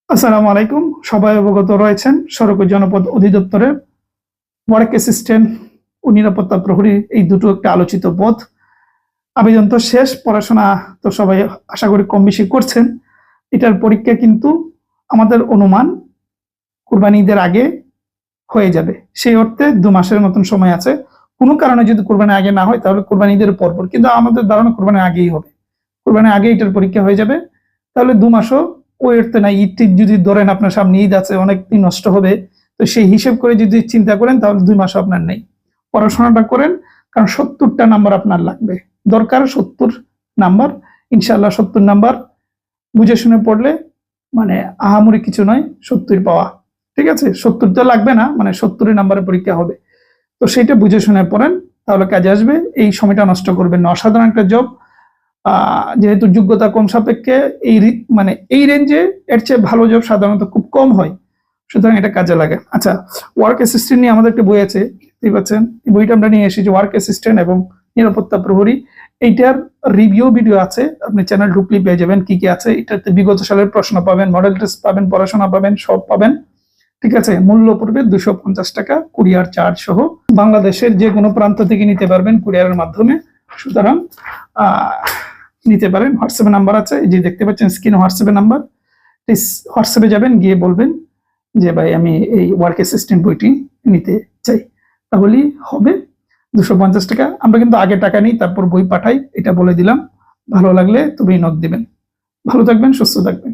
আসসালামু আলাইকুম। সবাই অবগত রয়েছেন সড়ক ও জনপথ অধিদপ্তরের ওয়ার্ক অ্যাসিস্ট্যান্ট ও নিরাপত্তা প্রহরী এই দুটো একটা আলোচিত পদ। আবেদন তো শেষ, পড়াশোনা তো সবাই আশা করি কম বেশি করছেন। এটার পরীক্ষা কিন্তু আমাদের অনুমান কুরবানি ঈদের আগে হয়ে যাবে। সেই অর্থে 2 মাসের মতন সময় আছে। কোনো কারণে যদি কুরবানি আগে না হয় তাহলে কুরবানি ঈদের পরপর, কিন্তু আমাদের ধারণা কুরবানি আগেই হবে। কুরবানি আগে এটার পরীক্ষা হয়ে যাবে। তাহলে 2 মাসও ওয়েটতে নাই। ঈদ যদি ধরেন আপনার সামনে ঈদ আছে, অনেক দিন নষ্ট হবে, তো সেই হিসেব করে যদি চিন্তা করেন তাহলে 2 মাসও আপনার নেই। পড়াশোনাটা করেন, কারণ 70টা নাম্বার আপনার লাগবে। দরকার 70 নাম্বার। ইনশাআল্লাহ 70 নাম্বার বুঝে শুনে পড়লে মানে আহামরি কিছু নয় 70 পাওয়া। ঠিক আছে, 70 তো লাগবে না, মানে 70 নাম্বারের পরীক্ষা হবে। তো সেটা বুঝে শুনে পড়েন, তাহলে কাজে আসবে। এই সময়টা নষ্ট করবেন না। অসাধারণ একটা জব। যেহেতু যোগ্যতা কম সাপেক্ষে মানে এই রেঞ্জে এর চেয়ে ভালো জব সাধারণত খুব কম হয়, সুতরাং এটা কাজে লাগে। আচ্ছা, ওয়ার্ক অ্যাসিস্ট্যান্ট নিয়ে আমাদের একটা বই আছে, দেখতে পাচ্ছেন। এই বইটা আমরা নিয়ে এসেছি, ওয়ার্ক অ্যাসিস্ট্যান্ট এবং নিরাপত্তা প্রহরী। এইটার রিভিউ ভিডিও আছে, আপনি চ্যানেল ঢুকলে পেয়ে যাবেন কি কি আছে। এটাতে বিগত সালের প্রশ্ন পাবেন, মডেল টেস্ট পাবেন, পড়াশোনা পাবেন, সব পাবেন। ঠিক আছে, মূল্য পড়বে 250 টাকা, কুরিয়ার চার্জ সহ। বাংলাদেশের যে কোনো প্রান্ত থেকে নিতে পারবেন কুরিয়ারের মাধ্যমে। সুতরাং নিতে পারেন। হোয়াটসঅ্যাপে নাম্বার আছে, এই যে দেখতে পাচ্ছেন স্ক্রিনে হোয়াটসঅ্যাপে নাম্বার। প্লিজ হোয়াটসঅ্যাপে যাবেন, গিয়ে বলবেন যে ভাই আমি এই ওয়ার্ক অ্যাসিস্ট্যান্ট বইটি নিতে চাই, তাহলেই হবে। 250 টাকা। আমরা কিন্তু আগে টাকা নিই, তারপর বই পাঠাই, এটা বলে দিলাম। ভালো লাগলে তবেই নক দিবেন। ভালো থাকবেন, সুস্থ থাকবেন।